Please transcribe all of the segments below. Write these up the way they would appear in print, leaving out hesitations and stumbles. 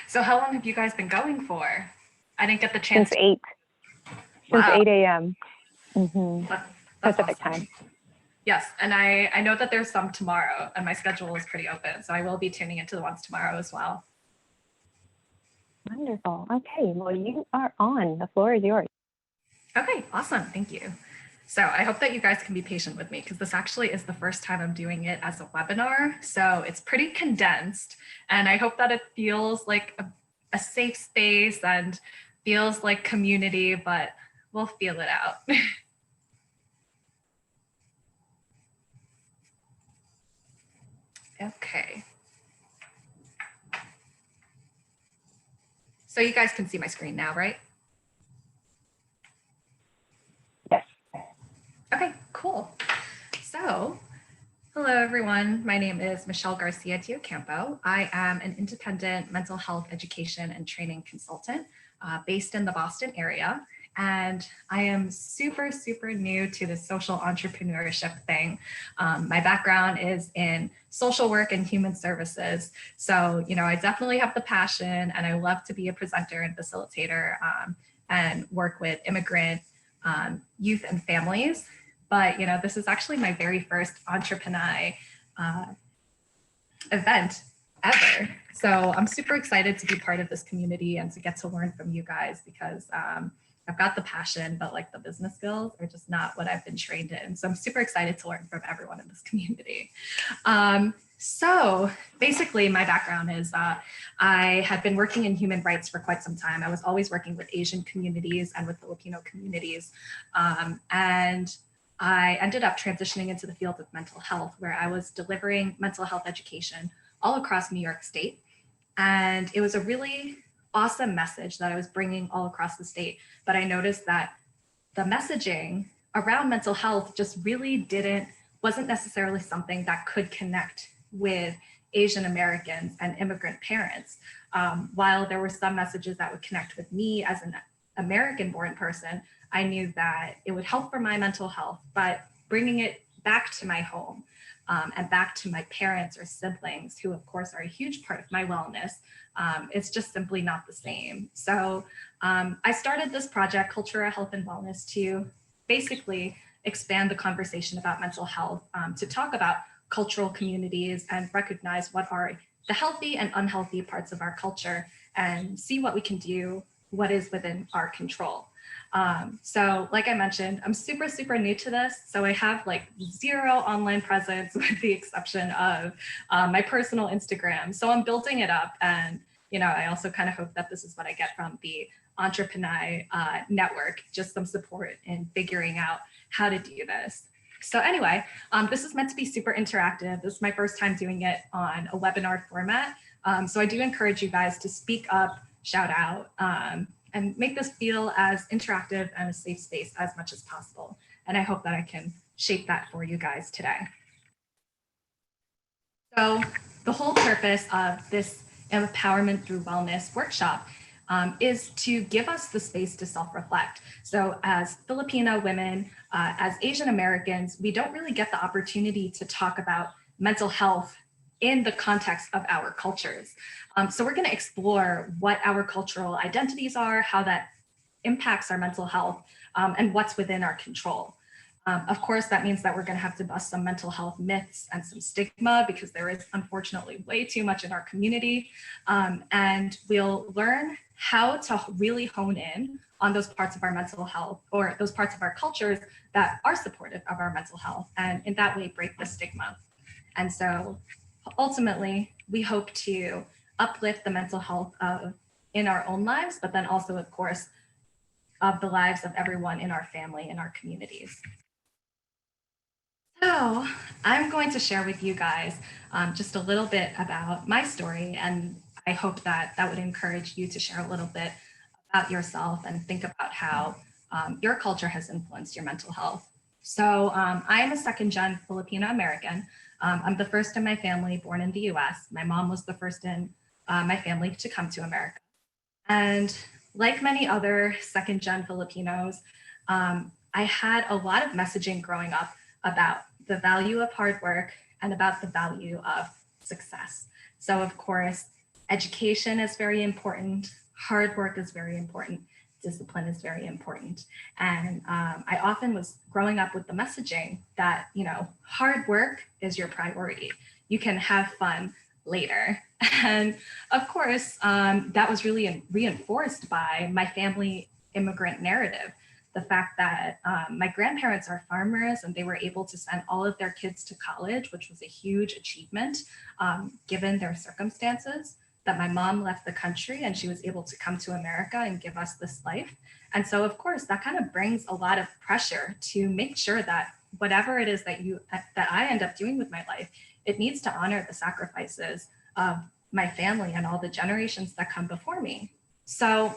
So how long have you guys been going for? I didn't get the chance Since 8. Since Wow. 8 a.m. That's Pacific awesome. time. Yes, and I know that there's some tomorrow, and my schedule is pretty open, so I will be tuning into the ones tomorrow as well. Wonderful. Okay, well, you are on. The floor is yours. Okay, awesome. Thank you. So I hope that you guys can be patient with me because this actually is the first time I'm doing it as a webinar. So it's pretty condensed, and I hope that it feels like a safe space and feels like community, but we'll feel it out. Okay. So you guys can see my screen now, right? Yes. Okay, cool. So, hello everyone. My name is Michelle Garcia Campo. I am an independent mental health education and training consultant based in the Boston area. And I am super, super new to the social entrepreneurship thing. My background is in social work and human services. So, I definitely have the passion and I love to be a presenter and facilitator and work with immigrant youth and families. But, this is actually my very first Entrepinay event ever. So I'm super excited to be part of this community and to get to learn from you guys because I've got the passion, but like the business skills are just not what I've been trained in. So I'm super excited to learn from everyone in this community. So basically my background is I had been working in human rights for quite some time. I was always working with Asian communities and with Filipino communities. And I ended up transitioning into the field of mental health, where I was delivering mental health education all across New York State. And it was a really awesome message that I was bringing all across the state. But I noticed that the messaging around mental health just really wasn't necessarily something that could connect with Asian Americans and immigrant parents. While there were some messages that would connect with me as an American-born person, I knew that it would help for my mental health, but bringing it back to my home and back to my parents or siblings, who of course are a huge part of my wellness, it's just simply not the same. So I started this project, Cultura Health and Wellness, to basically expand the conversation about mental health, to talk about cultural communities and recognize what are the healthy and unhealthy parts of our culture and see what we can do, what is within our control. So like I mentioned, I'm super, super new to this. So I have like zero online presence with the exception of my personal Instagram. So I'm building it up. And, I also kind of hope that this is what I get from the Entrepinay network, just some support in figuring out how to do this. So anyway, this is meant to be super interactive. This is my first time doing it on a webinar format. So I do encourage you guys to speak up, shout out, and make this feel as interactive and a safe space as much as possible. And I hope that I can shape that for you guys today. So the whole purpose of this Empowerment Through Wellness workshop is to give us the space to self-reflect. So as Filipino women, as Asian Americans, we don't really get the opportunity to talk about mental health in the context of our cultures. So we're going to explore what our cultural identities are, how that impacts our mental health, and what's within our control. Of course, that means that we're going to have to bust some mental health myths and some stigma because there is unfortunately way too much in our community. And we'll learn how to really hone in on those parts of our mental health or those parts of our cultures that are supportive of our mental health, and in that way break the stigma. And so ultimately, we hope to uplift the mental health in our own lives, but then also, of course, of the lives of everyone in our family and our communities. So I'm going to share with you guys just a little bit about my story, and I hope that that would encourage you to share a little bit about yourself and think about how your culture has influenced your mental health. So I am a second-gen Filipino American. I'm the first in my family born in the US. My mom was the first in my family to come to America. And like many other second-gen Filipinos, I had a lot of messaging growing up about the value of hard work and about the value of success. So of course, Education is very important. Hard work is very important. Discipline is very important. And I often was growing up with the messaging that, hard work is your priority. You can have fun later. And of course, that was really reinforced by my family immigrant narrative. The fact that my grandparents are farmers and they were able to send all of their kids to college, which was a huge achievement given their circumstances, that my mom left the country and she was able to come to America and give us this life. And so, of course, that kind of brings a lot of pressure to make sure that whatever it is that I end up doing with my life, it needs to honor the sacrifices of my family and all the generations that come before me. So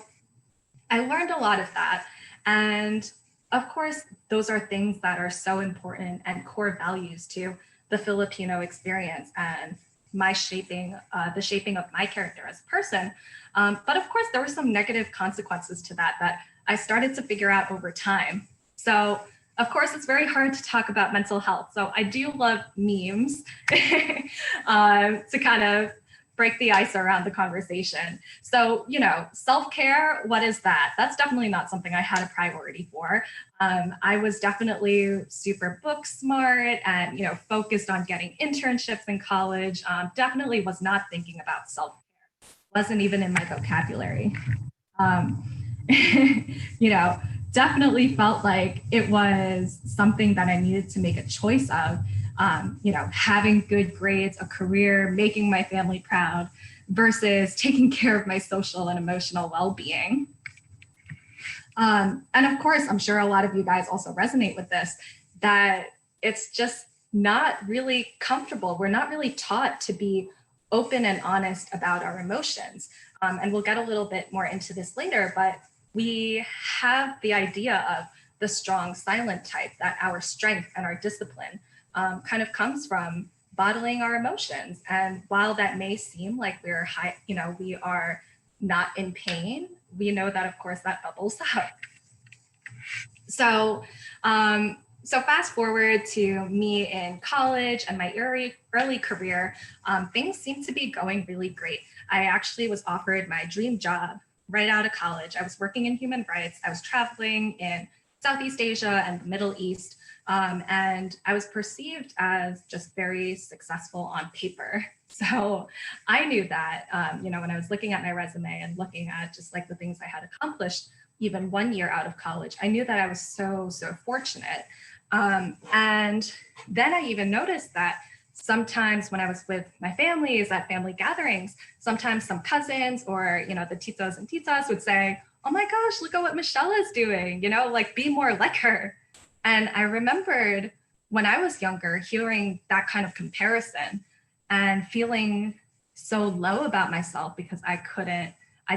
I learned a lot of that. And of course, those are things that are so important and core values to the Filipino experience and the shaping of my character as a person. But of course, there were some negative consequences to that I started to figure out over time. So of course, it's very hard to talk about mental health. So I do love memes to kind of break the ice around the conversation. So, self-care, what is that? That's definitely not something I had a priority for. I was definitely super book smart and, focused on getting internships in college. Definitely was not thinking about self-care. Wasn't even in my vocabulary. Definitely felt like it was something that I needed to make a choice of. Having good grades, a career, making my family proud versus taking care of my social and emotional well-being. And of course, I'm sure a lot of you guys also resonate with this, that it's just not really comfortable. We're not really taught to be open and honest about our emotions. And we'll get a little bit more into this later, but we have the idea of the strong silent type, that our strength and our discipline kind of comes from bottling our emotions. And while that may seem like we are not in pain, we know that of course that bubbles up. So fast forward to me in college and my early career, things seemed to be going really great. I actually was offered my dream job right out of college. I was working in human rights. I was traveling in Southeast Asia and the Middle East. And I was perceived as just very successful on paper. So I knew that, when I was looking at my resume and looking at just like the things I had accomplished, even 1 year out of college, I knew that I was so fortunate. And then I even noticed that sometimes when I was with my families at family gatherings, sometimes some cousins or, the titos and titas would say, oh my gosh, look at what Michelle is doing, be more like her. And I remembered when I was younger, hearing that kind of comparison and feeling so low about myself because I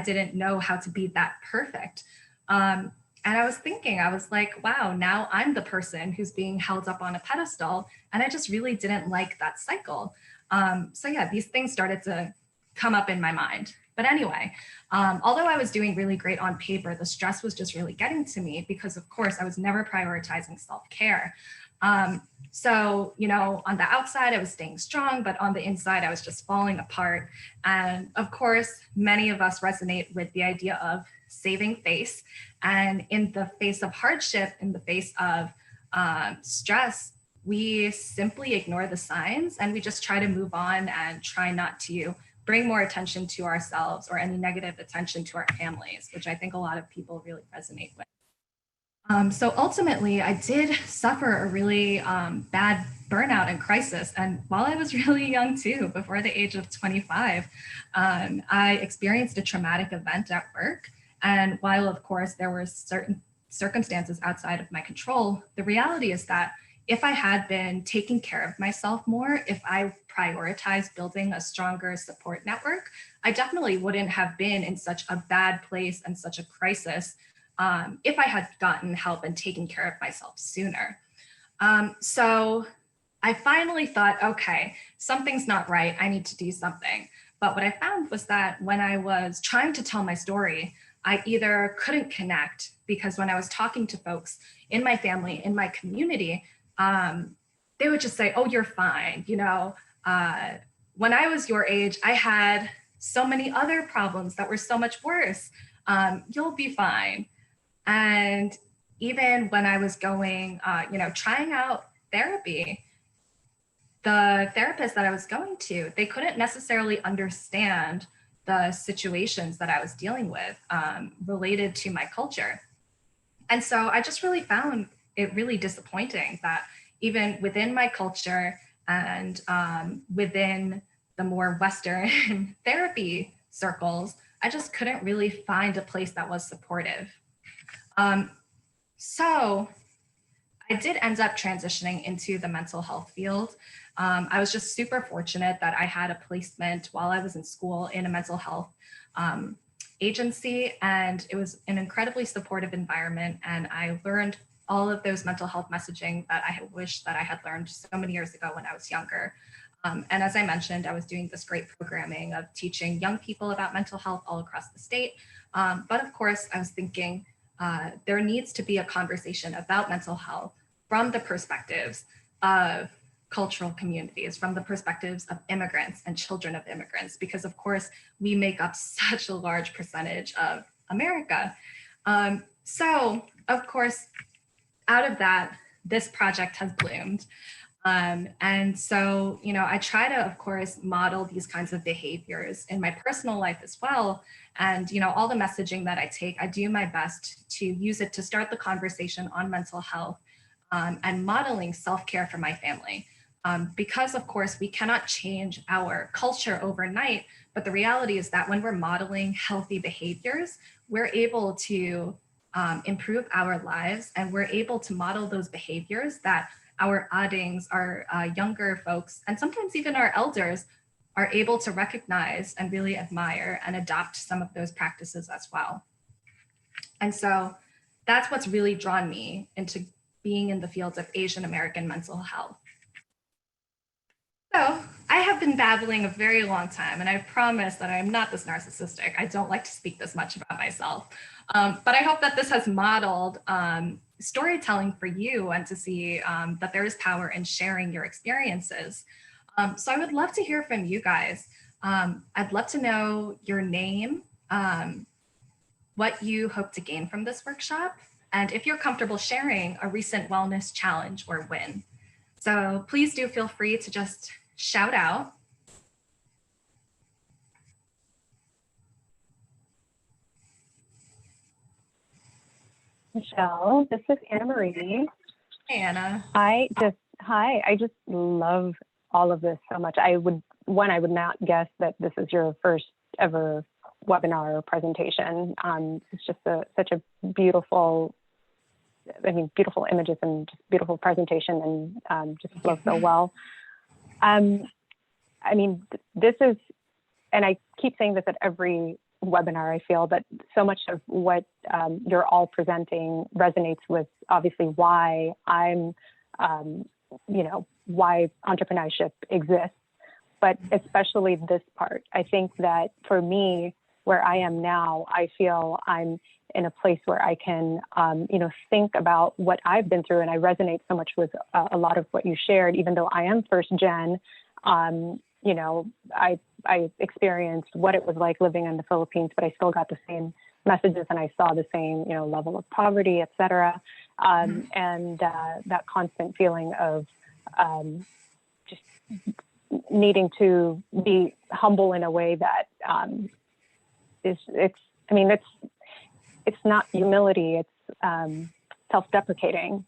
didn't know how to be that perfect. And I was like, wow, now I'm the person who's being held up on a pedestal. And I just really didn't like that cycle. So yeah, these things started to come up in my mind. But anyway, although I was doing really great on paper, the stress was just really getting to me because, of course, I was never prioritizing self-care. So, on the outside, I was staying strong, but on the inside, I was just falling apart. And of course, many of us resonate with the idea of saving face. And in the face of hardship, in the face of stress, we simply ignore the signs and we just try to move on and try not to bring more attention to ourselves or any negative attention to our families, which I think a lot of people really resonate with. So ultimately, I did suffer a really bad burnout and crisis. And while I was really young too, before the age of 25, I experienced a traumatic event at work. And while, of course, there were certain circumstances outside of my control, the reality is that if I had been taking care of myself more, if I prioritized building a stronger support network, I definitely wouldn't have been in such a bad place and such a crisis if I had gotten help and taken care of myself sooner. So I finally thought, okay, something's not right. I need to do something. But what I found was that when I was trying to tell my story, I either couldn't connect because when I was talking to folks in my family, in my community, they would just say, oh, you're fine. When I was your age, I had so many other problems that were so much worse. You'll be fine. And even when I was going, trying out therapy, the therapist that I was going to, they couldn't necessarily understand the situations that I was dealing with related to my culture. And so I just really found it really disappointing that even within my culture and within the more Western therapy circles, I just couldn't really find a place that was supportive. So I did end up transitioning into the mental health field. I was just super fortunate that I had a placement while I was in school in a mental health agency, and it was an incredibly supportive environment. And I learned all of those mental health messaging that I had wished that I had learned so many years ago when I was younger. And as I mentioned, I was doing this great programming of teaching young people about mental health all across the state. But of course, I was thinking there needs to be a conversation about mental health from the perspectives of cultural communities, from the perspectives of immigrants and children of immigrants, because of course we make up such a large percentage of America. So of course, out of that, this project has bloomed. And so, I try to, of course, model these kinds of behaviors in my personal life as well. And, all the messaging that I take, I do my best to use it to start the conversation on mental health and modeling self-care for my family. Because of course, we cannot change our culture overnight, but the reality is that when we're modeling healthy behaviors, we're able to improve our lives, and we're able to model those behaviors that our addings, our younger folks, and sometimes even our elders are able to recognize and really admire and adopt some of those practices as well. And so that's what's really drawn me into being in the fields of Asian American mental health. So I have been babbling a very long time, and I promise that I am not this narcissistic. I don't like to speak this much about myself. But I hope that this has modeled storytelling for you, and to see that there is power in sharing your experiences. So I would love to hear from you guys. I'd love to know your name, what you hope to gain from this workshop, and if you're comfortable sharing a recent wellness challenge or win. So please do feel free to just shout out. Michelle, this is Anna Marie. Hey, Anna. I just love all of this so much. I would not guess that this is your first ever webinar or presentation. It's just such a beautiful, beautiful images and just beautiful presentation, and just flows so well. This is, and I keep saying this at every webinar, I feel, but so much of what you're all presenting resonates with obviously why I'm, why entrepreneurship exists, but especially this part. I think that for me, where I am now, I feel I'm in a place where I can, think about what I've been through, and I resonate so much with a lot of what you shared, even though I am first gen. I experienced what it was like living in the Philippines, but I still got the same messages, and I saw the same, level of poverty, et cetera. And that constant feeling of just needing to be humble in a way that it's not humility, it's self-deprecating.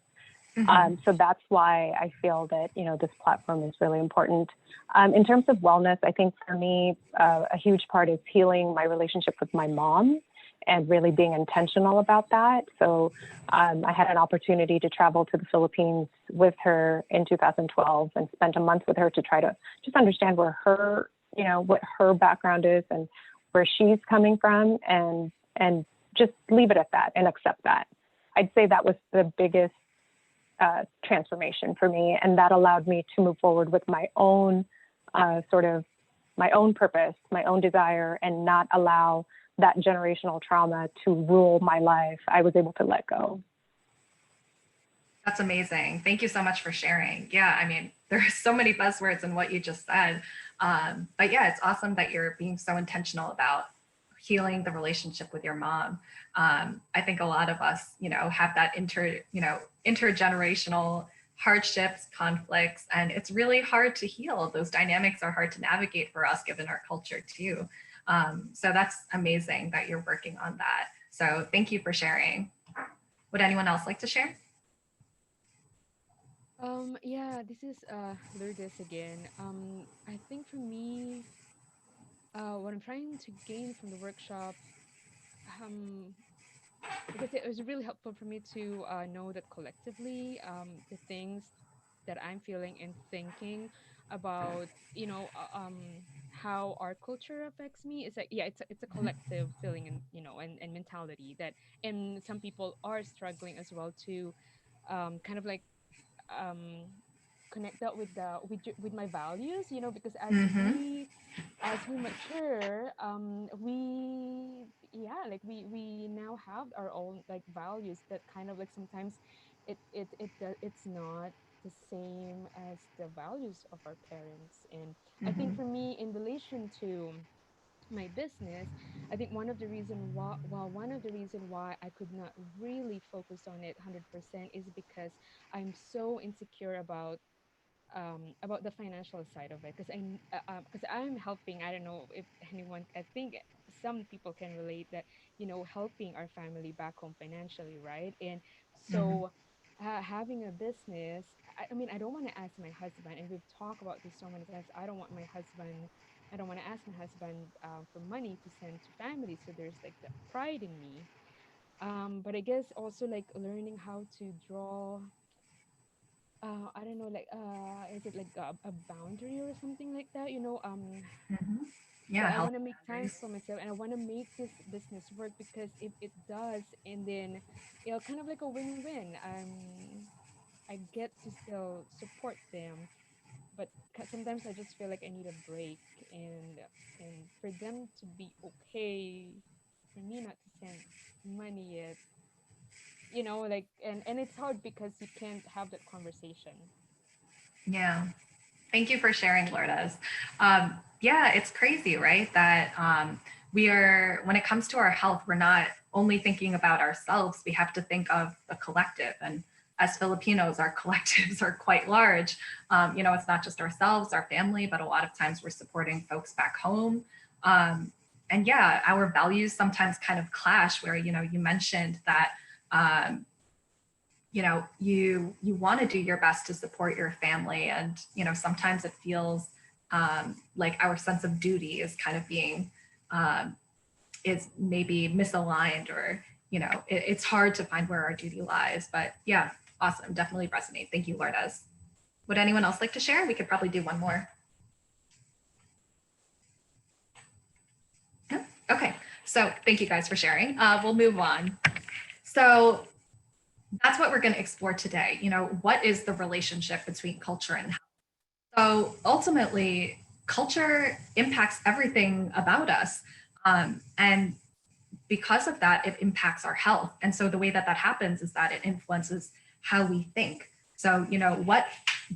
So that's why I feel that, this platform is really important. In terms of wellness, I think for me, a huge part is healing my relationship with my mom and really being intentional about that. So I had an opportunity to travel to the Philippines with her in 2012 and spent a month with her to try to just understand where her, what her background is and where she's coming from, and just leave it at that and accept that. I'd say that was the biggest transformation for me, and that allowed me to move forward with my own my own purpose, my own desire, and not allow that generational trauma to rule my life. I was able to let go. That's amazing. Thank you so much for sharing. Yeah, there are so many buzzwords in what you just said. But yeah, it's awesome that you're being so intentional about healing the relationship with your mom. I think a lot of us, have that intergenerational hardships, conflicts, and it's really hard to heal. Those dynamics are hard to navigate for us given our culture too. So that's amazing that you're working on that. So thank you for sharing. Would anyone else like to share? Yeah, this is Lourdes again. I think for me, what I'm trying to gain from the workshop, um, I guess it was really helpful for me to know that collectively, the things that I'm feeling and thinking about, how our culture affects me is like, yeah, it's a collective feeling and and mentality that, and some people are struggling as well to, kind of like um connect that with with my values, because Mm-hmm. as we mature, we yeah, like we now have our own like values that kind of like sometimes it's not the same as the values of our parents. And I think Mm-hmm. for me, in relation to my business, I think one of the reason why I could not really focus on it 100% is because I'm so insecure about the financial side of it, because because I'm helping. I don't know if anyone, I think some people can relate that, helping our family back home financially, right? And Mm-hmm. so having a business, I mean, I don't want to ask my husband, and we've talked about this so many times. I don't want to ask my husband for money to send to family, so there's like the pride in me. But I guess also like learning how to draw, I don't know, like is it like a boundary or something like that, Mm-hmm. that Yeah, I healthy want to make time boundaries. for myself, and I want to make this business work, because if it does, and then kind of like a win-win. I get to still support them, but sometimes I just feel like I need a break, and for them to be okay, for me not to send money yet, like, and it's hard because you can't have that conversation. Yeah. Thank you for sharing, Lourdes. Yeah, it's crazy, right? That when it comes to our health, we're not only thinking about ourselves, we have to think of the collective. And as Filipinos, our collectives are quite large. It's not just ourselves, our family, but a lot of times we're supporting folks back home. Um, and yeah, our values sometimes kind of clash where, you mentioned that um, you want to do your best to support your family, and sometimes it feels like our sense of duty is kind of being um, is maybe misaligned, or it's hard to find where our duty lies. But yeah, awesome, definitely resonate. Thank you, Lourdes. Would anyone else like to share? We could probably do one more. No? Okay, so thank you guys for sharing. We'll move on. So that's what we're going to explore today. What is the relationship between culture and health? So ultimately, culture impacts everything about us. And because of that, it impacts our health. And so the way that that happens is that it influences how we think. So,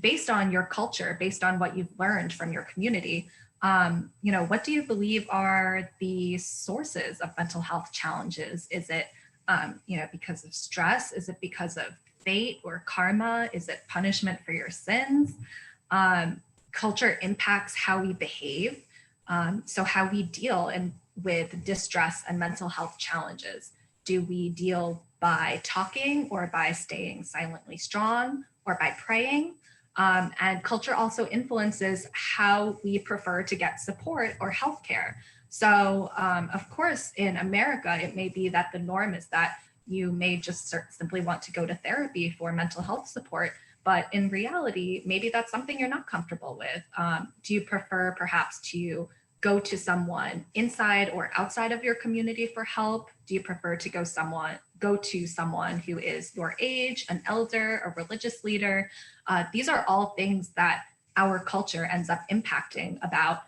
based on your culture, based on what you've learned from your community, what do you believe are the sources of mental health challenges? Is it, because of stress? Is it because of fate or karma? Is it punishment for your sins? Um, Culture impacts how we behave, so how we deal with distress and mental health challenges. Do we deal by talking, or by staying silently strong, or by praying? And culture also influences how we prefer to get support or healthcare. So, of course, in America, it may be that the norm is that you may just simply want to go to therapy for mental health support. But in reality, maybe that's something you're not comfortable with. Do you prefer perhaps to go to someone inside or outside of your community for help? Do you prefer to go to someone who is your age, an elder, a religious leader? These are all things that our culture ends up impacting about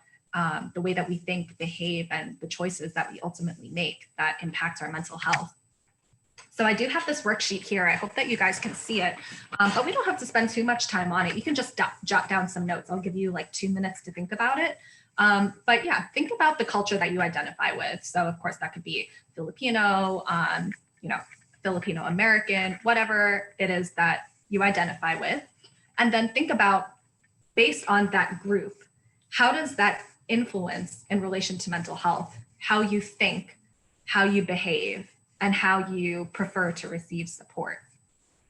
the way that we think, behave, and the choices that we ultimately make that impact our mental health. So I do have this worksheet here. I hope that you guys can see it, but we don't have to spend too much time on it. You can just jot down some notes. I'll give you like 2 minutes to think about it. But yeah, think about the culture that you identify with. So of course that could be Filipino, you know, Filipino American, whatever it is that you identify with. And then think about, based on that group, how does that influence in relation to mental health, how you think, how you behave, and how you prefer to receive support.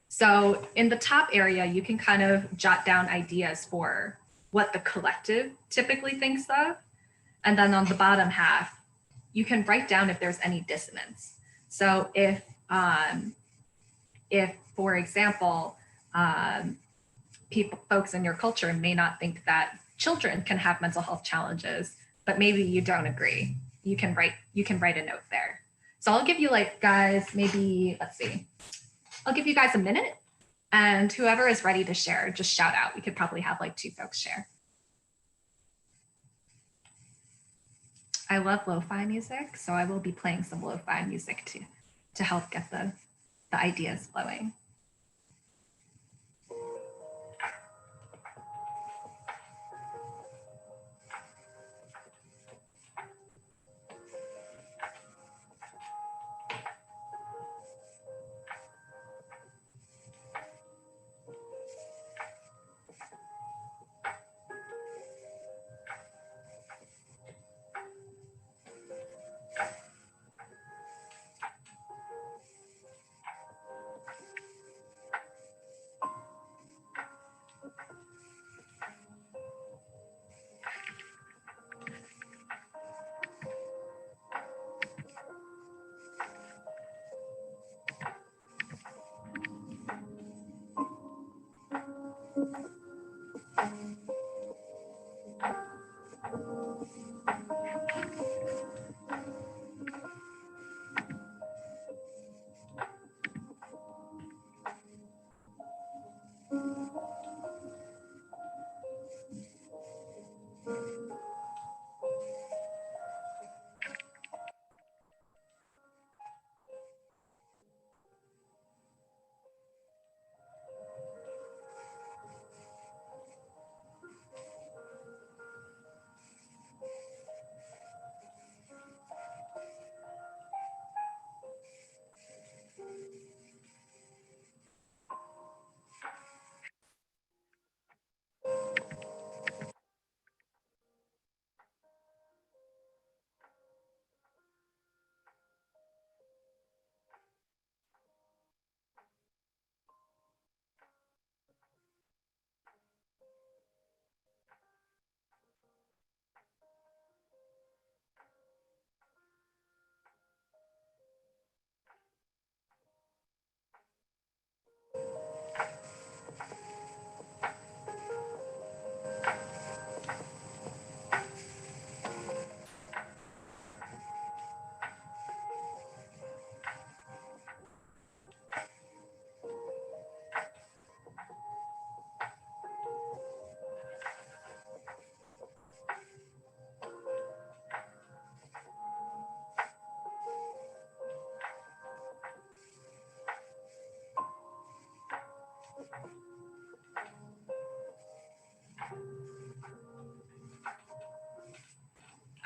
So in the top area, you can kind of jot down ideas for what the collective typically thinks of. And then on the bottom half, you can write down if there's any dissonance. So if for example, folks in your culture may not think that children can have mental health challenges, but maybe you don't agree, you can write a note there. So I'll give you like, guys, maybe, let's see, I'll give you guys a minute, and whoever is ready to share, just shout out. We could probably have like 2 folks share. I love lo-fi music, so I will be playing some lo-fi music to help get the ideas flowing.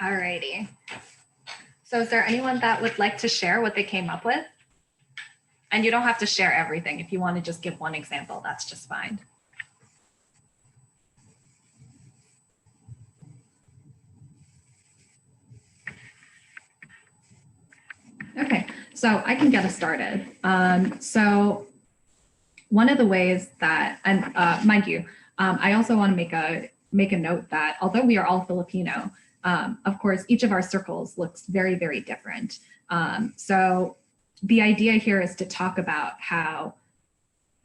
Alrighty. So is there anyone that would like to share what they came up with? And you don't have to share everything. If you want to just give one example, that's just fine. Okay, so I can get us started. So one of the ways that, and mind you, I also want to make a note that although we are all Filipino, of course, each of our circles looks very, very different. So the idea here is to talk about how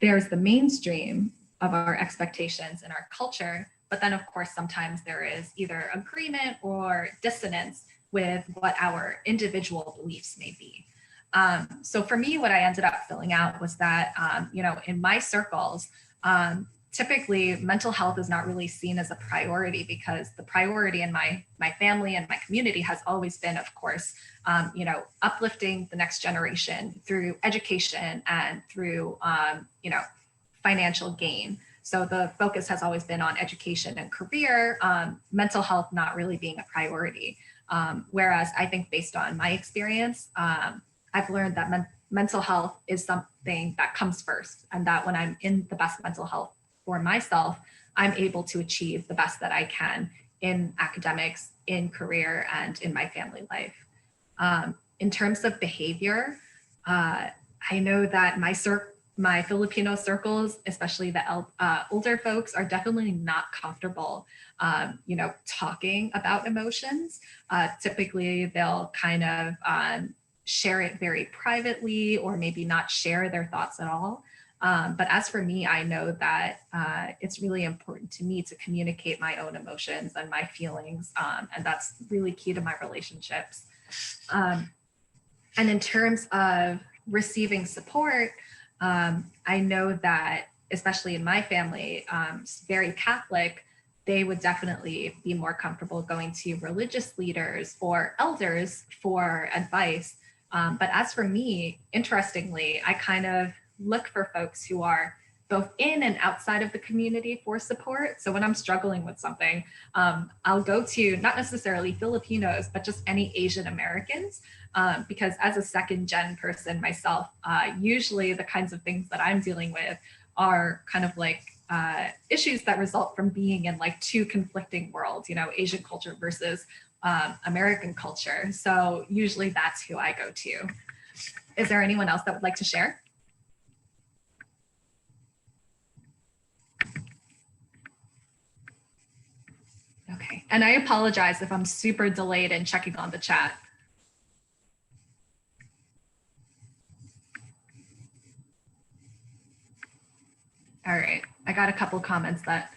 there's the mainstream of our expectations in our culture, but then of course, sometimes there is either agreement or dissonance with what our individual beliefs may be. So for me, what I ended up filling out was that, you know, in my circles, typically mental health is not really seen as a priority, because the priority in my family and my community has always been, of course, uplifting the next generation through education and through, financial gain. So the focus has always been on education and career, mental health not really being a priority. Whereas I think, based on my experience, I've learned that mental health is something that comes first, and that when I'm in the best mental health for myself, I'm able to achieve the best that I can in academics, in career, and in my family life. In terms of behavior, I know that my Filipino circles, especially the older folks, are definitely not comfortable, talking about emotions. Typically, they'll kind of share it very privately, or maybe not share their thoughts at all. But as for me, I know that it's really important to me to communicate my own emotions and my feelings, and that's really key to my relationships. And in terms of receiving support, I know that, especially in my family, very Catholic, they would definitely be more comfortable going to religious leaders or elders for advice. But as for me, interestingly, I kind of look for folks who are both in and outside of the community for support. So when I'm struggling with something, I'll go to not necessarily Filipinos, but just any Asian Americans, because as a second gen person myself, usually the kinds of things that I'm dealing with are kind of like issues that result from being in like two conflicting worlds, Asian culture versus American culture. So usually that's who I go to. Is there anyone else that would like to share? Okay, and I apologize if I'm super delayed in checking on the chat. All right, I got a couple comments that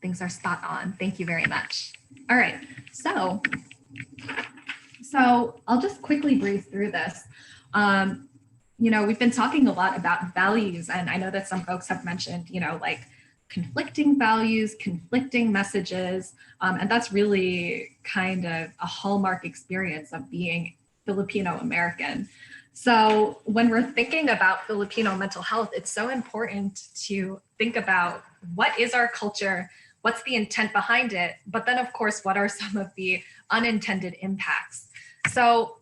things are spot on. Thank you very much. All right, so I'll just quickly breeze through this. We've been talking a lot about values, and I know that some folks have mentioned, like conflicting values, conflicting messages, and that's really kind of a hallmark experience of being Filipino American. So when we're thinking about Filipino mental health, it's so important to think about what is our culture, what's the intent behind it, but then of course, what are some of the unintended impacts? So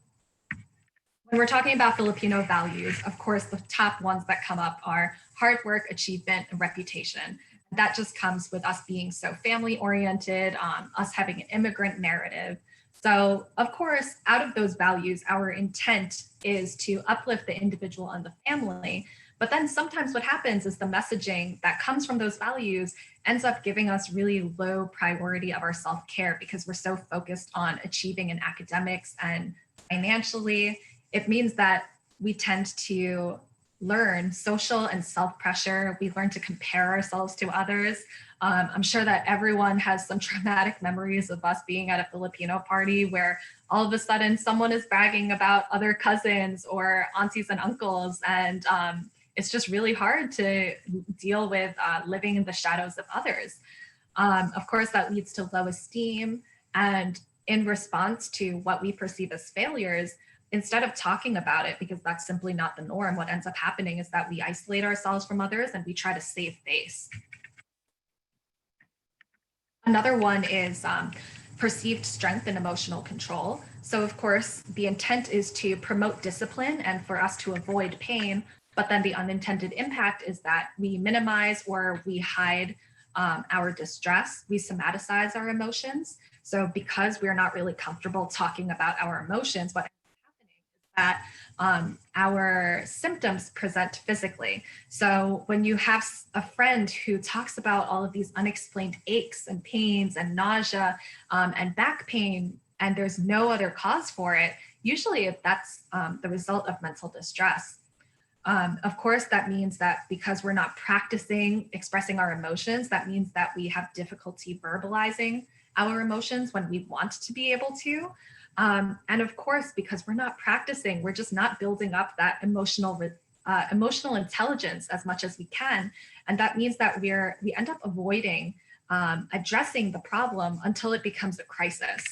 when we're talking about Filipino values, of course, the top ones that come up are hard work, achievement, and reputation. That just comes with us being so family oriented, us having an immigrant narrative. So of course, out of those values, our intent is to uplift the individual and the family. But then sometimes what happens is the messaging that comes from those values ends up giving us really low priority of our self-care, because we're so focused on achieving in academics and financially. It means that we tend to learn social and self-pressure. We learn to compare ourselves to others. I'm sure that everyone has some traumatic memories of us being at a Filipino party where all of a sudden someone is bragging about other cousins or aunties and uncles. And it's just really hard to deal with living in the shadows of others. Of course, that leads to low esteem. And in response to what we perceive as failures, instead of talking about it, because that's simply not the norm, what ends up happening is that we isolate ourselves from others and we try to save face. Another one is perceived strength and emotional control. So of course, the intent is to promote discipline and for us to avoid pain, but then the unintended impact is that we minimize or we hide our distress, we somaticize our emotions. So because we're not really comfortable talking about our emotions, what that our symptoms present physically. So when you have a friend who talks about all of these unexplained aches and pains and nausea and back pain, and there's no other cause for it, usually that's the result of mental distress. Of course, that means that because we're not practicing expressing our emotions, that means that we have difficulty verbalizing our emotions when we want to be able to. And of course, because we're not practicing, we're just not building up that emotional emotional intelligence as much as we can. And that means that we end up avoiding addressing the problem until it becomes a crisis.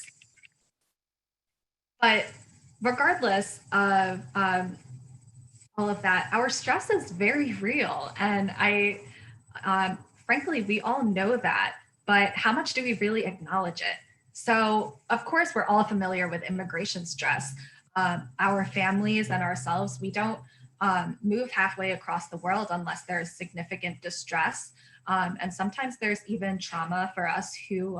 But regardless of all of that, our stress is very real. And frankly, we all know that, but how much do we really acknowledge it? So, of course, we're all familiar with immigration stress. Our families and ourselves, we don't move halfway across the world unless there's significant distress. And sometimes there's even trauma for us who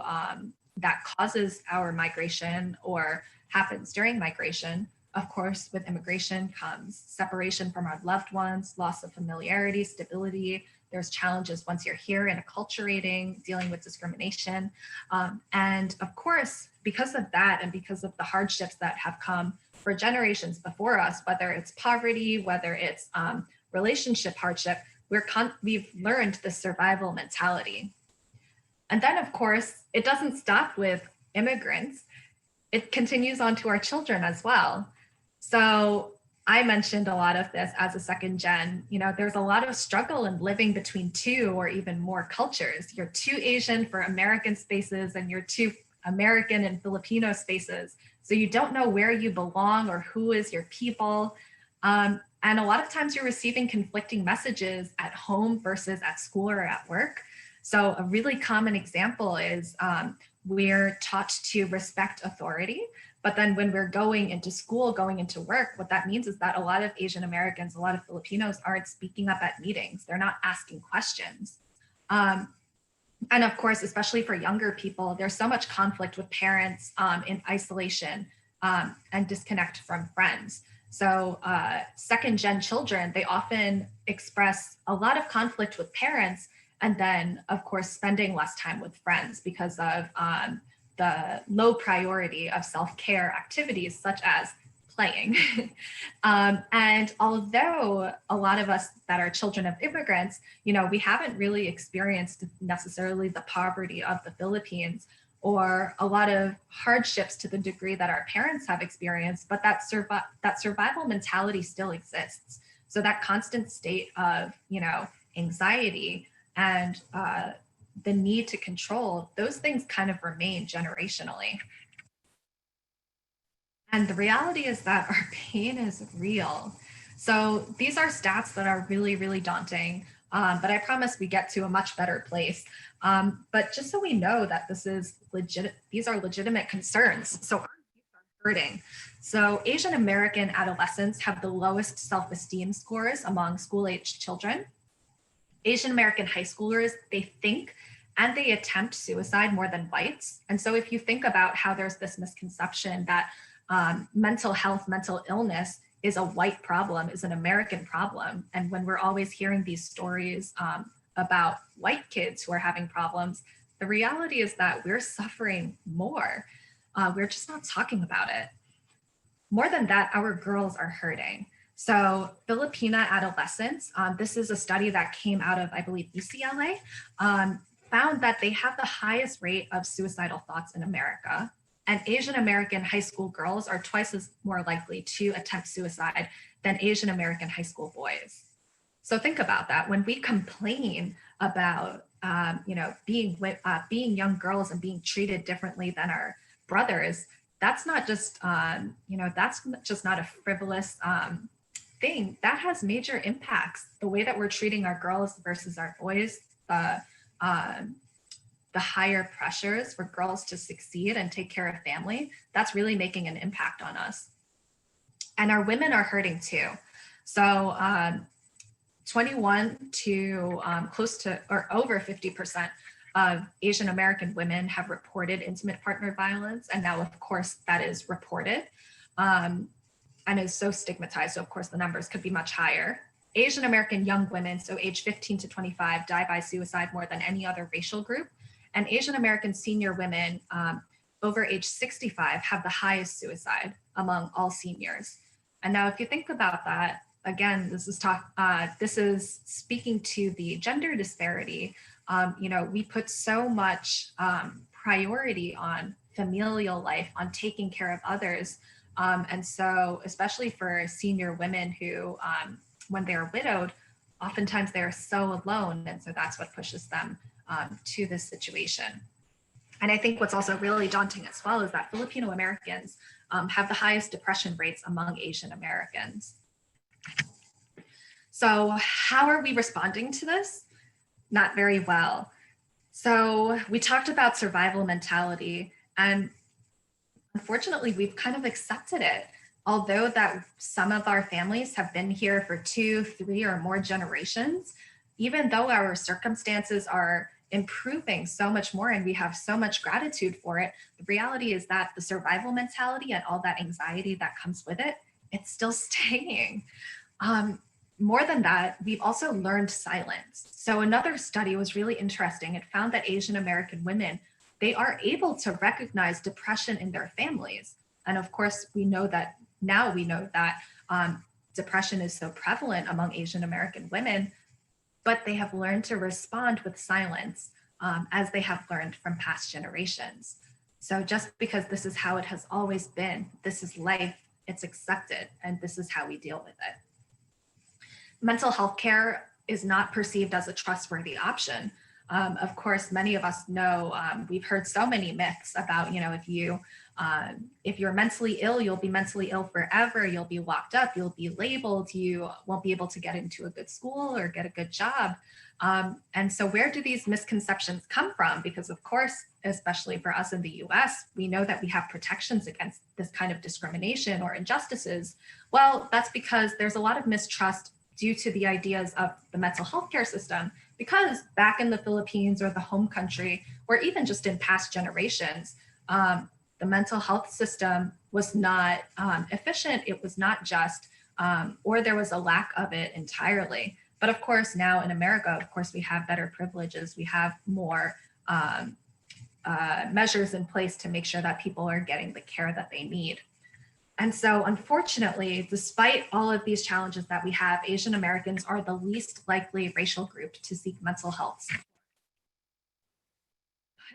that causes our migration or happens during migration. Of course, with immigration comes separation from our loved ones, loss of familiarity, stability. There's challenges once you're here in acculturating, dealing with discrimination. And of course, because of that and because of the hardships that have come for generations before us, whether it's poverty, whether it's relationship hardship, we've learned the survival mentality. And then, of course, it doesn't stop with immigrants. It continues on to our children as well. So I mentioned a lot of this as a second gen. There's a lot of struggle in living between two or even more cultures. You're too Asian for American spaces and you're too American and Filipino spaces. So you don't know where you belong or who is your people. And a lot of times you're receiving conflicting messages at home versus at school or at work. So a really common example is we're taught to respect authority. But then when we're going into school, going into work, what that means is that a lot of Asian Americans, a lot of Filipinos aren't speaking up at meetings. They're not asking questions. And of course, especially for younger people, there's so much conflict with parents in isolation and disconnect from friends. So second gen children, they often express a lot of conflict with parents and then, of course, spending less time with friends because of the low priority of self-care activities such as playing. And although a lot of us that are children of immigrants, we haven't really experienced necessarily the poverty of the Philippines or a lot of hardships to the degree that our parents have experienced, but that survival mentality still exists. So that constant state of, anxiety and the need to control, those things kind of remain generationally. And the reality is that our pain is real. So these are stats that are really, really daunting, but I promise we get to a much better place. But just so we know that these are legitimate concerns. So our youth are hurting. So Asian American adolescents have the lowest self-esteem scores among school-aged children. Asian American high schoolers, they think and they attempt suicide more than whites. And so if you think about how there's this misconception that mental health, mental illness is a white problem, is an American problem. And when we're always hearing these stories about white kids who are having problems, the reality is that we're suffering more. We're just not talking about it. More than that, our girls are hurting. So Filipina adolescents, this is a study that came out of, I believe, UCLA, found that they have the highest rate of suicidal thoughts in America. And Asian American high school girls are twice as more likely to attempt suicide than Asian American high school boys. So think about that. When we complain about, being young girls and being treated differently than our brothers, that's not just, that's just not a frivolous thing. That has major impacts. The way that we're treating our girls versus our boys, the higher pressures for girls to succeed and take care of family, that's really making an impact on us. And our women are hurting too. So 21 to close to or over 50% of Asian American women have reported intimate partner violence. And now, of course, that is reported and is so stigmatized. So of course, the numbers could be much higher. Asian American young women, so age 15 to 25, die by suicide more than any other racial group. And Asian American senior women over age 65 have the highest suicide among all seniors. And now if you think about that, again, this is speaking to the gender disparity. We put so much priority on familial life, on taking care of others. And so especially for senior women who when they're widowed, oftentimes they're so alone. And so that's what pushes them to this situation. And I think what's also really daunting as well is that Filipino Americans have the highest depression rates among Asian Americans. So how are we responding to this? Not very well. So we talked about survival mentality, and unfortunately, we've kind of accepted it. Although that some of our families have been here for 2, 3, or more generations, even though our circumstances are improving so much more and we have so much gratitude for it, the reality is that the survival mentality and all that anxiety that comes with it, it's still staying. More than that, we've also learned silence. So another study was really interesting. It found that Asian American women, they are able to recognize depression in their families. And of course, we know that depression is so prevalent among Asian American women, but they have learned to respond with silence, as they have learned from past generations. So just because this is how it has always been, this is life, it's accepted, and this is how we deal with it. Mental health care is not perceived as a trustworthy option. Of course, many of us know, we've heard so many myths about, if you're mentally ill, you'll be mentally ill forever, you'll be locked up, you'll be labeled, you won't be able to get into a good school or get a good job. And so where do these misconceptions come from? Because of course, especially for us in the US, we know that we have protections against this kind of discrimination or injustices. Well, that's because there's a lot of mistrust due to the ideas of the mental health care system, because back in the Philippines or the home country, or even just in past generations, the mental health system was not efficient, it was not just, or there was a lack of it entirely. But of course, now in America, of course, we have better privileges, we have more measures in place to make sure that people are getting the care that they need. And so unfortunately, despite all of these challenges that we have, Asian Americans are the least likely racial group to seek mental health.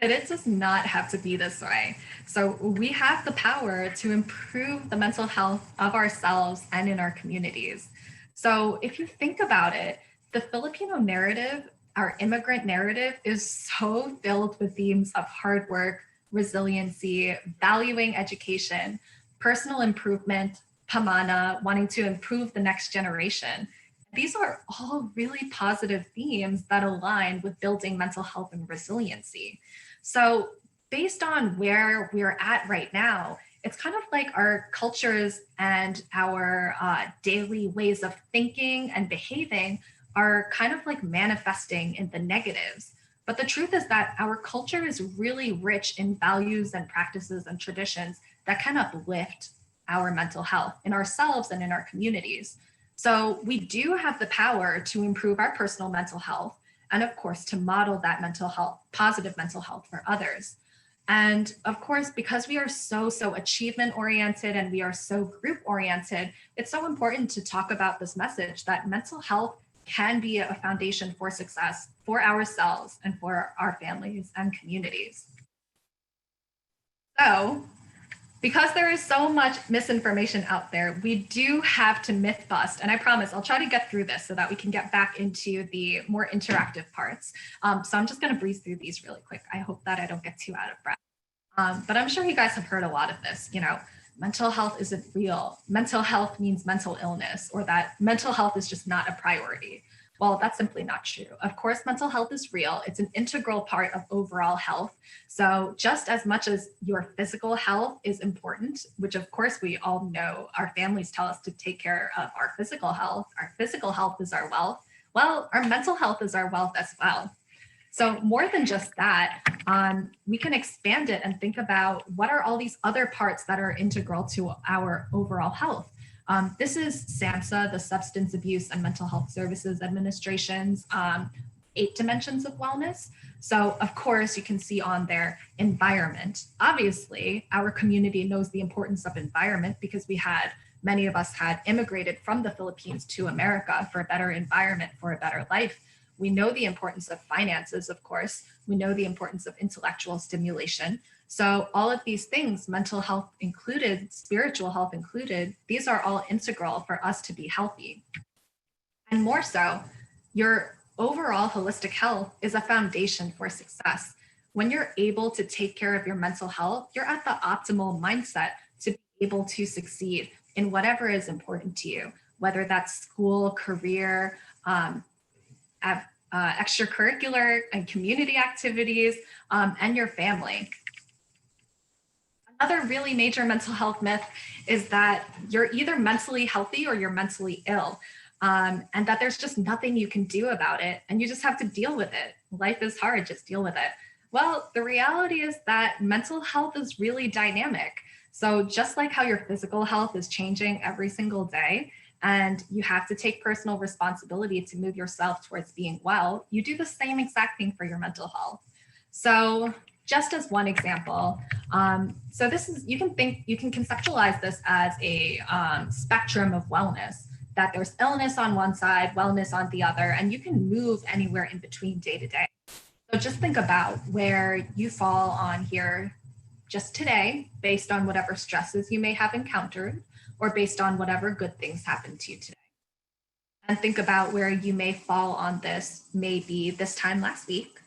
And it does not have to be this way. So we have the power to improve the mental health of ourselves and in our communities. So if you think about it, the Filipino narrative, our immigrant narrative, is so filled with themes of hard work, resiliency, valuing education, personal improvement, pamana, wanting to improve the next generation. These are all really positive themes that align with building mental health and resiliency. So based on where we're at right now, it's kind of like our cultures and our daily ways of thinking and behaving are kind of like manifesting in the negatives. But the truth is that our culture is really rich in values and practices and traditions that can uplift our mental health in ourselves and in our communities. So we do have the power to improve our personal mental health, and of course, to model that mental health, positive mental health for others. And of course, because we are so achievement oriented and we are so group oriented, it's so important to talk about this message that mental health can be a foundation for success for ourselves and for our families and communities. So, because there is so much misinformation out there, we do have to myth bust. And I promise I'll try to get through this so that we can get back into the more interactive parts. So I'm just going to breeze through these really quick. I hope that I don't get too out of breath. But I'm sure you guys have heard a lot of this. Mental health isn't real. Mental health means mental illness, or that mental health is just not a priority. Well, that's simply not true. Of course, mental health is real. It's an integral part of overall health. So just as much as your physical health is important, which of course we all know, our families tell us to take care of our physical health is our wealth. Well, our mental health is our wealth as well. So more than just that, we can expand it and think about what are all these other parts that are integral to our overall health. This is SAMHSA, the Substance Abuse and Mental Health Services Administration's 8 dimensions of wellness. So of course you can see on there environment. Obviously, our community knows the importance of environment because many of us had immigrated from the Philippines to America for a better environment, for a better life. We know the importance of finances, of course. We know the importance of intellectual stimulation. So all of these things, mental health included, spiritual health included, these are all integral for us to be healthy. And more so, your overall holistic health is a foundation for success. When you're able to take care of your mental health, you're at the optimal mindset to be able to succeed in whatever is important to you, whether that's school, career, extracurricular and community activities, and your family. Another really major mental health myth is that you're either mentally healthy or you're mentally ill, and that there's just nothing you can do about it, and you just have to deal with it. Life is hard, just deal with it. Well, the reality is that mental health is really dynamic. So just like how your physical health is changing every single day, and you have to take personal responsibility to move yourself towards being well, you do the same exact thing for your mental health. So just as one example, so this is, you can conceptualize this as a spectrum of wellness, that there's illness on one side, wellness on the other, and you can move anywhere in between day to day. So just think about where you fall on here just today, based on whatever stresses you may have encountered, or based on whatever good things happened to you today. And think about where you may fall on this, maybe this time last week,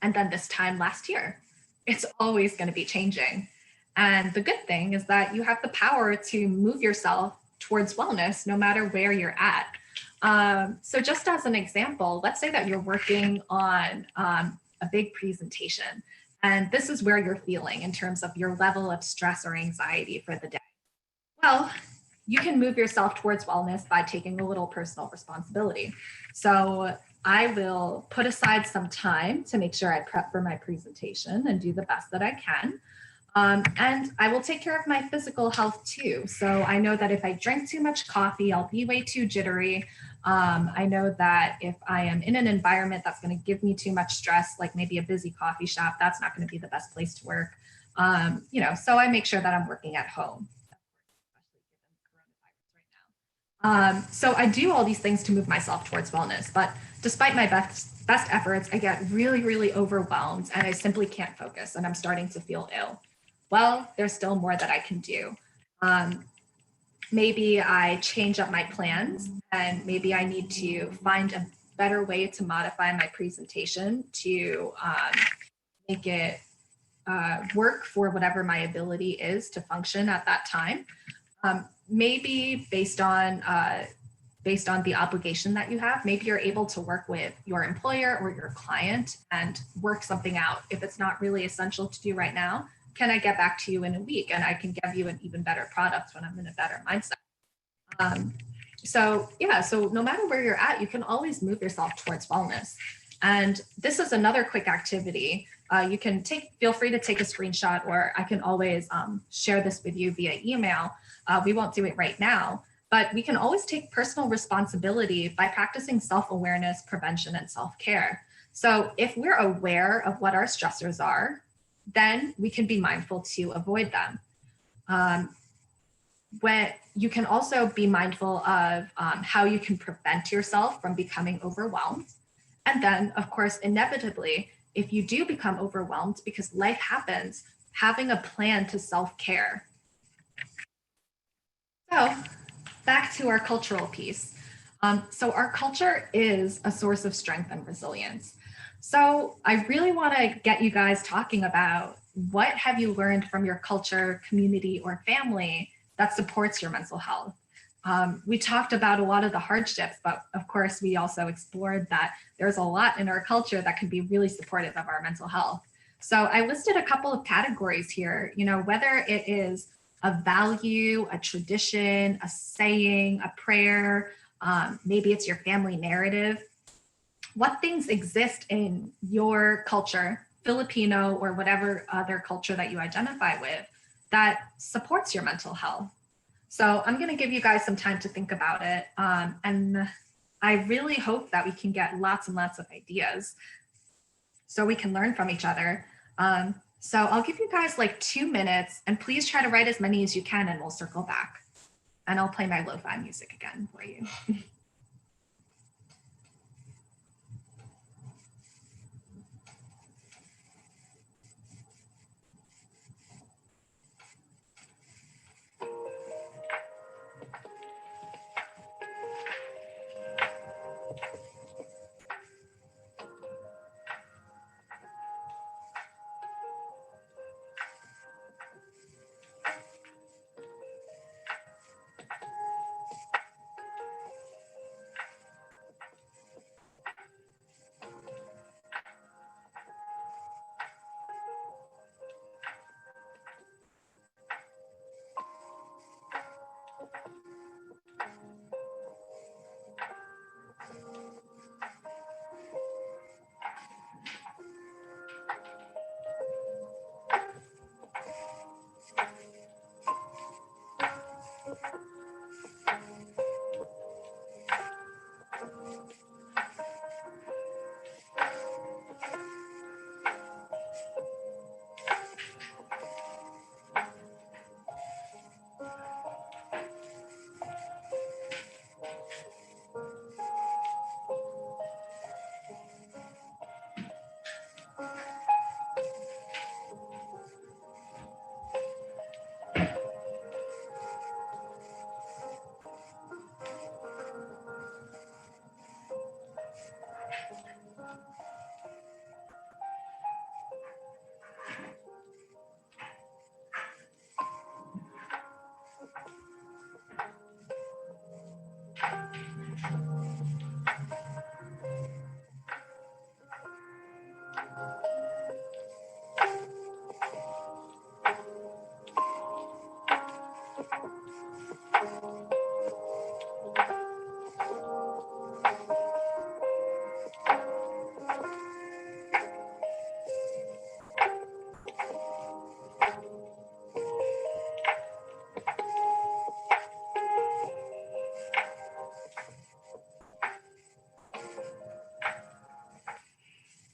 and then this time last year. It's always going to be changing. And the good thing is that you have the power to move yourself towards wellness no matter where you're at. So just as an example, let's say that you're working on a big presentation, and this is where you're feeling in terms of your level of stress or anxiety for the day. Well, you can move yourself towards wellness by taking a little personal responsibility. So I will put aside some time to make sure I prep for my presentation and do the best that I can. And I will take care of my physical health too. So I know that if I drink too much coffee, I'll be way too jittery. I know that if I am in an environment that's going to give me too much stress, like maybe a busy coffee shop, that's not going to be the best place to work. So I make sure that I'm working at home. So I do all these things to move myself towards wellness, but despite my best efforts, I get really, really overwhelmed and I simply can't focus and I'm starting to feel ill. Well, there's still more that I can do. Maybe I change up my plans and maybe I need to find a better way to modify my presentation to make it work for whatever my ability is to function at that time. Maybe based on the obligation that you have, maybe you're able to work with your employer or your client and work something out. If it's not really essential to do right now, can I get back to you in a week and I can give you an even better product when I'm in a better mindset? So no matter where you're at, you can always move yourself towards wellness. And this is another quick activity. You can feel free to take a screenshot, or I can always share this with you via email. We won't do it right now, but we can always take personal responsibility by practicing self-awareness, prevention, and self-care. So if we're aware of what our stressors are, then we can be mindful to avoid them. When you can also be mindful of how you can prevent yourself from becoming overwhelmed. And then, of course, inevitably, if you do become overwhelmed because life happens, having a plan to self-care. So back to our cultural piece. So our culture is a source of strength and resilience. So I really want to get you guys talking about what have you learned from your culture, community, or family that supports your mental health. We talked about a lot of the hardships, but of course we also explored that there's a lot in our culture that can be really supportive of our mental health. So I listed a couple of categories here, whether it is a value, a tradition, a saying, a prayer, maybe it's your family narrative. What things exist in your culture, Filipino or whatever other culture that you identify with, that supports your mental health? So I'm going to give you guys some time to think about it. And I really hope that we can get lots and lots of ideas so we can learn from each other. So I'll give you guys like 2 minutes, and please try to write as many as you can and we'll circle back. And I'll play my lo-fi music again for you.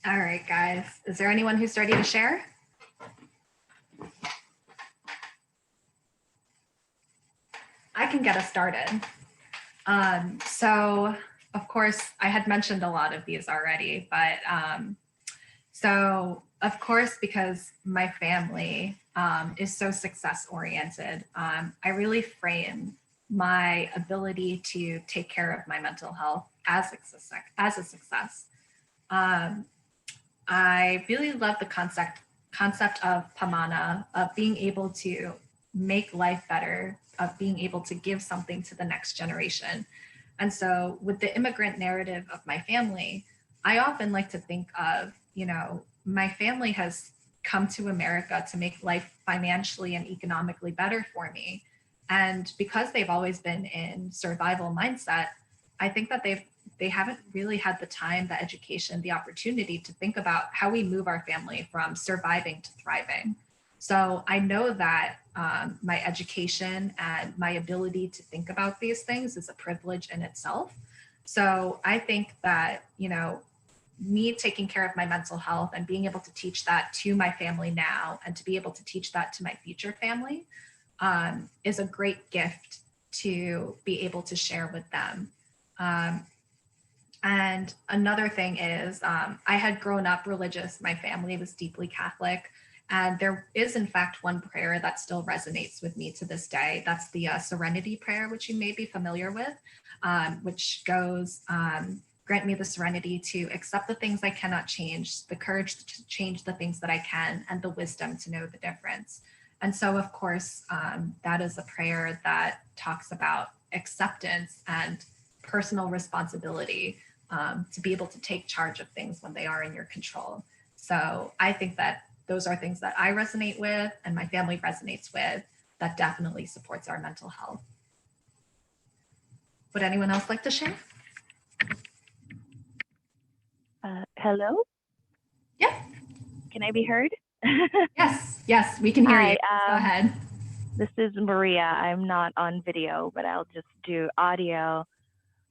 All right, guys. Is there anyone who's ready to share? I can get us started. So, of course, I had mentioned a lot of these already, but so, of course, because my family is so success oriented, I really frame my ability to take care of my mental health as a success. I really love the concept of pamana, of being able to make life better, of being able to give something to the next generation. And so with the immigrant narrative of my family, I often like to think of, my family has come to America to make life financially and economically better for me. And because they've always been in survival mindset, I think that they haven't really had the time, the education, the opportunity to think about how we move our family from surviving to thriving. So I know that my education and my ability to think about these things is a privilege in itself. So I think that, me taking care of my mental health and being able to teach that to my family now and to be able to teach that to my future family is a great gift to be able to share with them. And another thing is, I had grown up religious. My family was deeply Catholic. And there is, in fact, one prayer that still resonates with me to this day. That's the Serenity Prayer, which you may be familiar with, which goes, grant me the serenity to accept the things I cannot change, the courage to change the things that I can, and the wisdom to know the difference. And so, of course, that is a prayer that talks about acceptance and personal responsibility to be able to take charge of things when they are in your control. So I think that those are things that I resonate with and my family resonates with that definitely supports our mental health. Would anyone else like to share? Hello? Yeah. Can I be heard? Yes, we can hear Hi, you. Go ahead. This is Maria. I'm not on video, but I'll just do audio.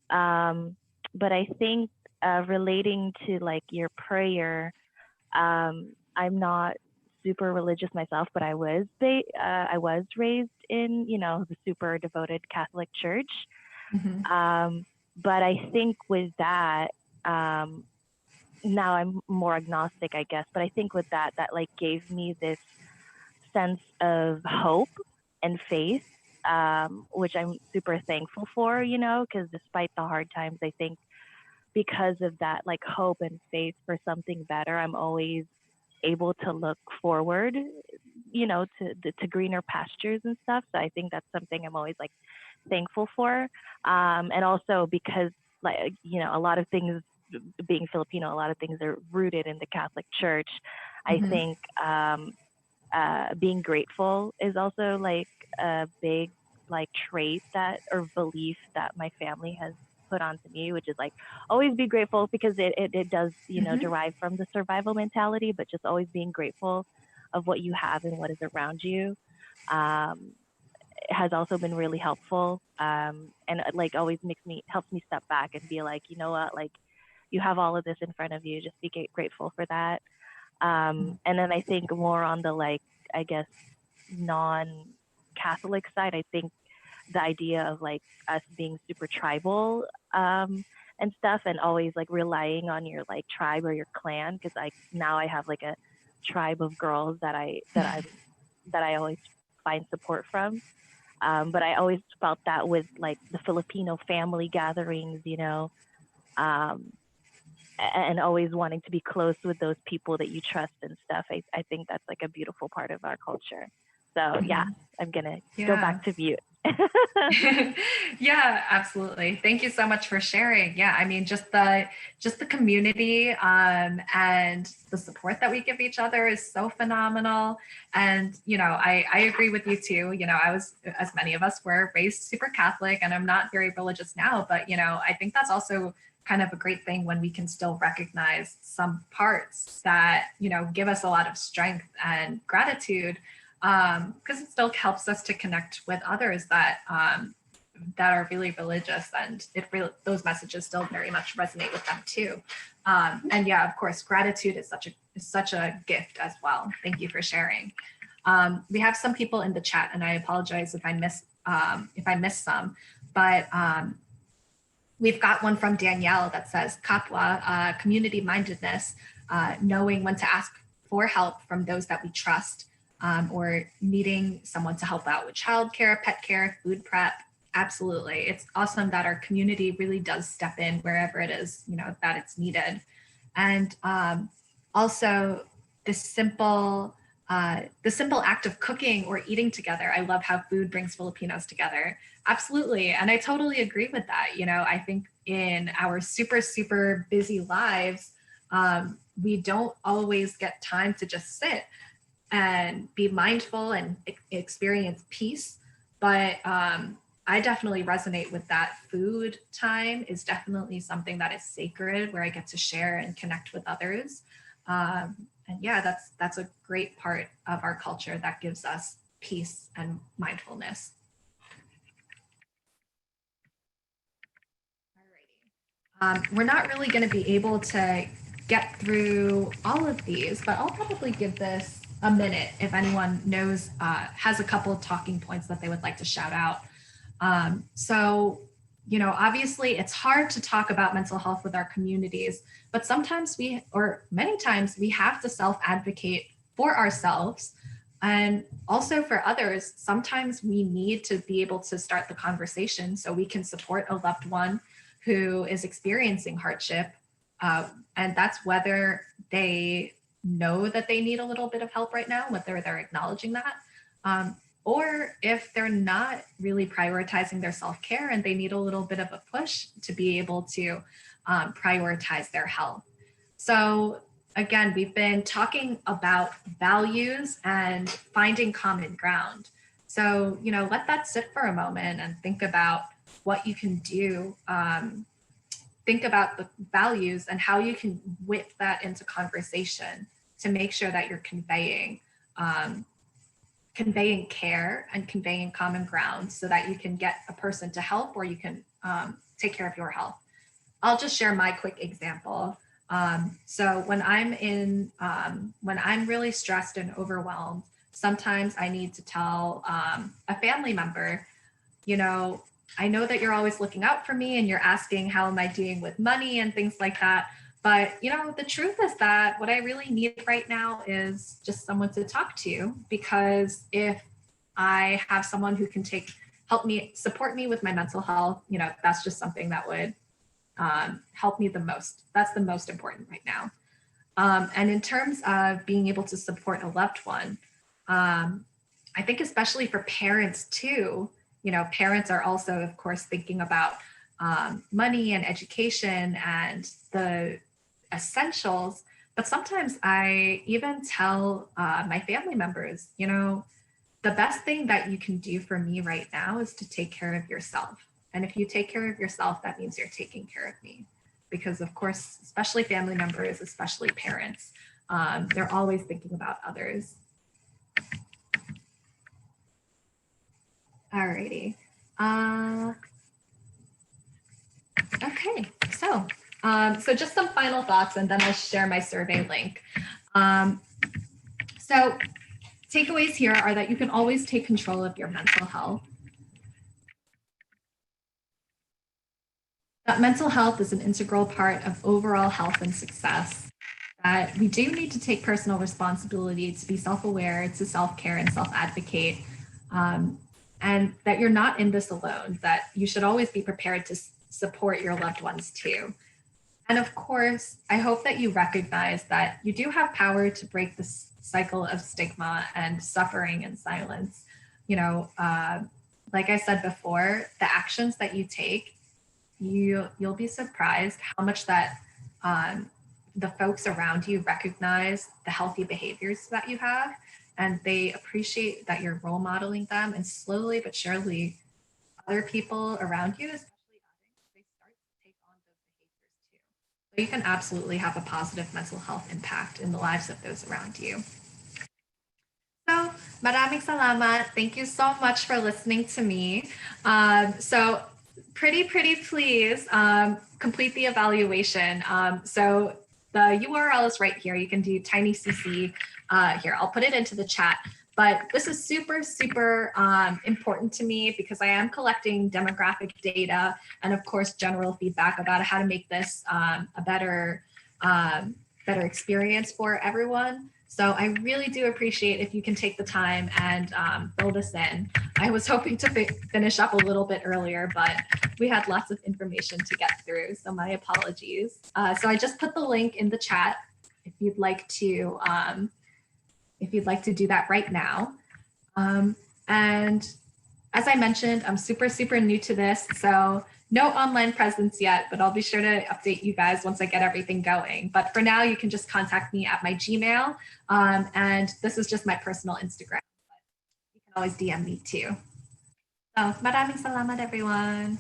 But I think relating to like your prayer, I'm not super religious myself, but I was raised in, the super devoted Catholic Church. Mm-hmm. But I think with that, now I'm more agnostic, I guess. But I think with that like gave me this sense of hope and faith, which I'm super thankful for, because despite the hard times, I think because of that, like hope and faith for something better, I'm always able to look forward, to greener pastures and stuff. So I think that's something I'm always like thankful for. And also because like, a lot of things, being Filipino, a lot of things are rooted in the Catholic Church. Mm-hmm. I think being grateful is also like a big like trait that or belief that my family has put onto me, which is like always be grateful, because it does, derive from the survival mentality, but just always being grateful of what you have and what is around you. has also been really helpful. And like always helps me step back and be like, you know what, like you have all of this in front of you, just be grateful for that. And then I think more on the like, I guess, non-Catholic side, I think the idea of like us being super tribal and stuff, and always like relying on your like tribe or your clan, because like now I have like a tribe of girls that I always find support from. But I always felt that with like the Filipino family gatherings, you know, um, and always wanting to be close with those people that you trust and stuff. I think that's like a beautiful part of our culture. So yeah, I'm gonna go back to mute. Yeah, absolutely. Thank you so much for sharing. Yeah, I mean, just the community and the support that we give each other is so phenomenal. And you know, I agree with you too. You know, I was, as many of us were, raised super Catholic, and I'm not very religious now. But you know, I think that's also kind of a great thing when we can still recognize some parts that, you know, give us a lot of strength and gratitude, because it still helps us to connect with others that that are really religious, and those messages still very much resonate with them too. And yeah, of course, gratitude is such a gift as well. Thank you for sharing. We have some people in the chat, and I apologize if I miss some, but we've got one from Danielle that says, Kapwa, community mindedness, knowing when to ask for help from those that we trust, or needing someone to help out with childcare, pet care, food prep. Absolutely. It's awesome that our community really does step in wherever it is, you know, that it's needed. And also the simple act of cooking or eating together. I love how food brings Filipinos together. Absolutely. And I totally agree with that. You know, I think in our super, super busy lives, we don't always get time to just sit and be mindful and experience peace. But I definitely resonate with that. Food time is definitely something that is sacred, where I get to share and connect with others. And yeah, that's a great part of our culture that gives us peace and mindfulness. We're not really going to be able to get through all of these, but I'll probably give this a minute if anyone knows, has a couple of talking points that they would like to shout out. So, you know, obviously it's hard to talk about mental health with our communities, but sometimes many times we have to self-advocate for ourselves and also for others. Sometimes we need to be able to start the conversation so we can support a loved one who is experiencing hardship. And that's whether they know that they need a little bit of help right now, whether they're acknowledging that, or if they're not really prioritizing their self-care and they need a little bit of a push to be able to prioritize their health. So again, we've been talking about values and finding common ground. So, you know, let that sit for a moment and think about what you can do. Think about the values and how you can whip that into conversation to make sure that you're conveying care and conveying common ground so that you can get a person to help, or you can take care of your health. I'll just share my quick example. So when I'm really stressed and overwhelmed, sometimes I need to tell a family member, you know, I know that you're always looking out for me and you're asking how am I doing with money and things like that. But, you know, the truth is that what I really need right now is just someone to talk to, because if I have someone who can help me, support me with my mental health, you know, that's just something that would help me the most. That's the most important right now. And in terms of being able to support a loved one, I think especially for parents too, you know, parents are also, of course, thinking about money and education and the essentials. But sometimes I even tell my family members, you know, the best thing that you can do for me right now is to take care of yourself. And if you take care of yourself, that means you're taking care of me. Because of course, especially family members, especially parents, they're always thinking about others. Alrighty. Okay, so just some final thoughts, and then I'll share my survey link. So takeaways here are that you can always take control of your mental health. That mental health is an integral part of overall health and success. That we do need to take personal responsibility to be self-aware, to self-care and self-advocate, and that you're not in this alone, that you should always be prepared to support your loved ones too. And of course, I hope that you recognize that you do have power to break this cycle of stigma and suffering and silence. You know, like I said before, the actions that you take, you'll be surprised how much that the folks around you recognize the healthy behaviors that you have, and they appreciate that you're role modeling them. And slowly but surely, other people around you, especially others, they start to take on those behaviors too. So you can absolutely have a positive mental health impact in the lives of those around you. So, maraming salamat. Thank you so much for listening to me. So, pretty please complete the evaluation. So the URL is right here. You can do TinyCC here. I'll put it into the chat. But this is super important to me because I am collecting demographic data and of course general feedback about how to make this a better experience for everyone. So I really do appreciate if you can take the time and fill this in. I was hoping to finish up a little bit earlier, but we had lots of information to get through, so my apologies. So I just put the link in the chat if you'd like to do that right now. And as I mentioned, I'm super new to this, so no online presence yet, but I'll be sure to update you guys once I get everything going. But for now, you can just contact me at my Gmail. And this is just my personal Instagram. But you can always DM me too. So maraming salamat, everyone.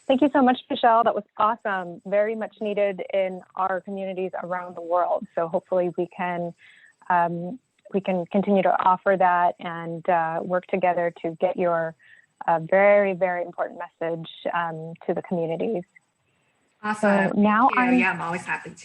Thank you so much, Michelle. That was awesome. Very much needed in our communities around the world. So hopefully we can continue to offer that and work together to get your very important message to the communities. Awesome. So now I'm always happy to.